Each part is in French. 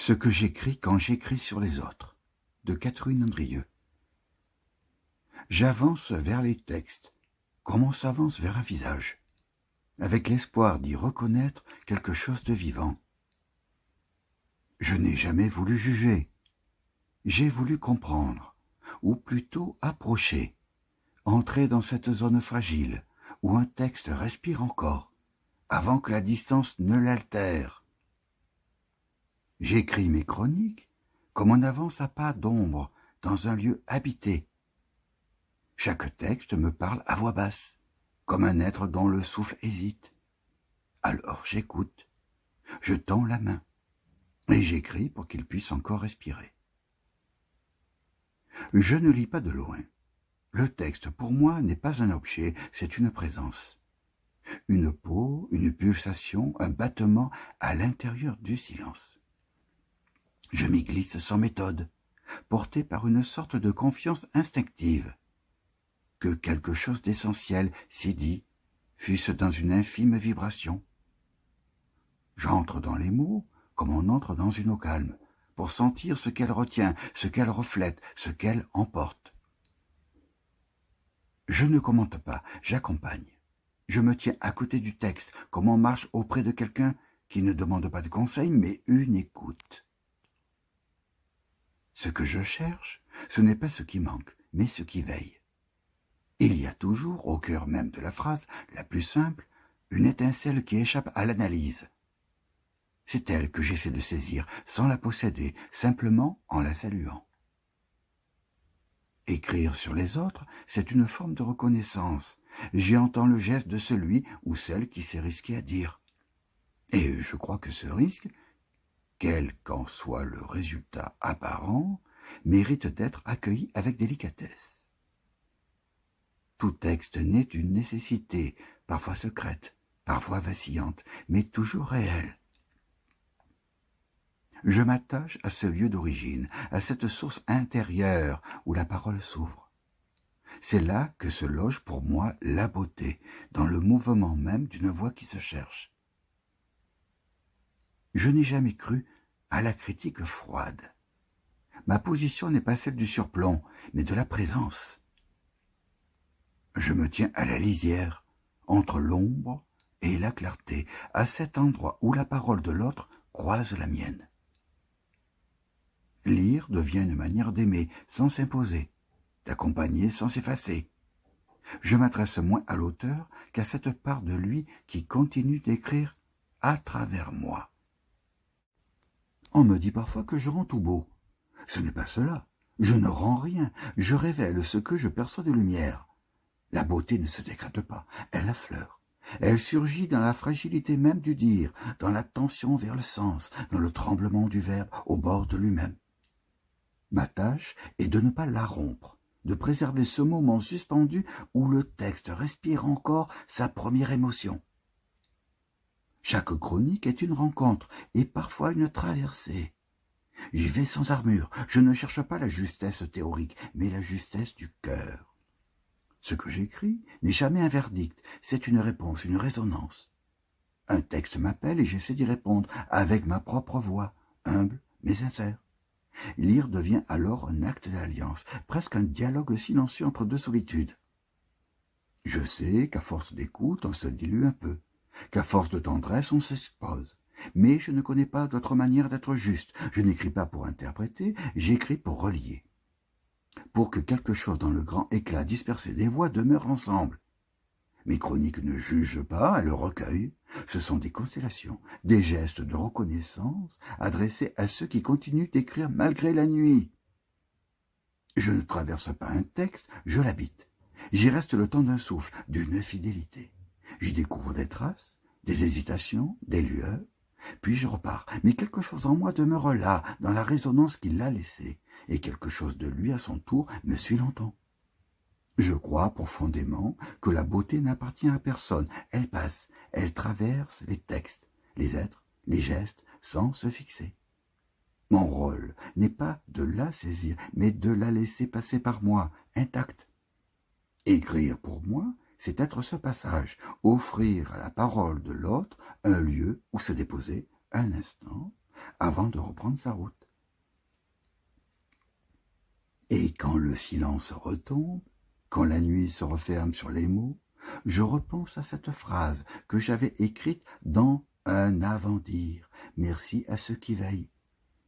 Ce que j'écris quand j'écris sur les autres, de Catherine Andrieux. J'avance vers les textes, comme on s'avance vers un visage, avec l'espoir d'y reconnaître quelque chose de vivant. Je n'ai jamais voulu juger, j'ai voulu comprendre, ou plutôt approcher, entrer dans cette zone fragile où un texte respire encore, avant que la distance ne l'altère. J'écris mes chroniques comme on avance à pas d'ombre dans un lieu habité. Chaque texte me parle à voix basse, comme un être dont le souffle hésite. Alors j'écoute, je tends la main, et j'écris pour qu'il puisse encore respirer. Je ne lis pas de loin. Le texte, pour moi, n'est pas un objet, c'est une présence. Une peau, une pulsation, un battement à l'intérieur du silence. Je m'y glisse sans méthode, porté par une sorte de confiance instinctive, que quelque chose d'essentiel s'y dit, fût-ce dans une infime vibration. J'entre dans les mots comme on entre dans une eau calme, pour sentir ce qu'elle retient, ce qu'elle reflète, ce qu'elle emporte. Je ne commente pas, j'accompagne. Je me tiens à côté du texte, comme on marche auprès de quelqu'un qui ne demande pas de conseil, mais une écoute. Ce que je cherche, ce n'est pas ce qui manque, mais ce qui veille. Il y a toujours, au cœur même de la phrase, la plus simple, une étincelle qui échappe à l'analyse. C'est elle que j'essaie de saisir, sans la posséder, simplement en la saluant. Écrire sur les autres, c'est une forme de reconnaissance. J'y entends le geste de celui ou celle qui s'est risqué à dire. Et je crois que ce risque, quel qu'en soit le résultat apparent, mérite d'être accueilli avec délicatesse. Tout texte naît d'une nécessité, parfois secrète, parfois vacillante, mais toujours réelle. Je m'attache à ce lieu d'origine, à cette source intérieure où la parole s'ouvre. C'est là que se loge pour moi la beauté, dans le mouvement même d'une voix qui se cherche. Je n'ai jamais cru à la critique froide. Ma position n'est pas celle du surplomb, mais de la présence. Je me tiens à la lisière, entre l'ombre et la clarté, à cet endroit où la parole de l'autre croise la mienne. Lire devient une manière d'aimer sans s'imposer, d'accompagner sans s'effacer. Je m'adresse moins à l'auteur qu'à cette part de lui qui continue d'écrire à travers moi. On me dit parfois que je rends tout beau. Ce n'est pas cela. Je ne rends rien. Je révèle ce que je perçois de lumière. La beauté ne se décrète pas, elle affleure. Elle surgit dans la fragilité même du dire, dans la tension vers le sens, dans le tremblement du verbe au bord de lui-même. Ma tâche est de ne pas la rompre, de préserver ce moment suspendu où le texte respire encore sa première émotion. Chaque chronique est une rencontre et parfois une traversée. J'y vais sans armure, je ne cherche pas la justesse théorique, mais la justesse du cœur. Ce que j'écris n'est jamais un verdict, c'est une réponse, une résonance. Un texte m'appelle et j'essaie d'y répondre avec ma propre voix, humble mais sincère. Lire devient alors un acte d'alliance, presque un dialogue silencieux entre deux solitudes. Je sais qu'à force d'écoute, on se dilue un peu, qu'à force de tendresse, on s'expose. Mais je ne connais pas d'autre manière d'être juste. Je n'écris pas pour interpréter, j'écris pour relier. Pour que quelque chose dans le grand éclat dispersé des voix demeure ensemble. Mes chroniques ne jugent pas, elles recueillent. Ce sont des constellations, des gestes de reconnaissance adressés à ceux qui continuent d'écrire malgré la nuit. Je ne traverse pas un texte, je l'habite. J'y reste le temps d'un souffle, d'une fidélité. J'y découvre des traces, des hésitations, des lueurs. Puis je repars, mais quelque chose en moi demeure là, dans la résonance qu'il l'a laissée, et quelque chose de lui, à son tour, me suit longtemps. Je crois profondément que la beauté n'appartient à personne, elle passe, elle traverse les textes, les êtres, les gestes, sans se fixer. Mon rôle n'est pas de la saisir, mais de la laisser passer par moi, intacte. Écrire pour moi, c'est être ce passage, offrir à la parole de l'autre un lieu où se déposer un instant, avant de reprendre sa route. Et quand le silence retombe, quand la nuit se referme sur les mots, je repense à cette phrase que j'avais écrite dans un avant-dire. Merci à ceux qui veillent.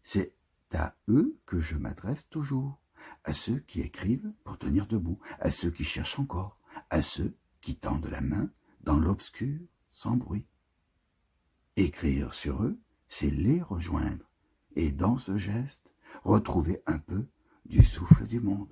C'est à eux que je m'adresse toujours, à ceux qui écrivent pour tenir debout, à ceux qui cherchent encore, à ceux qui tendent la main dans l'obscur sans bruit. Écrire sur eux, c'est les rejoindre, et dans ce geste, retrouver un peu du souffle du monde.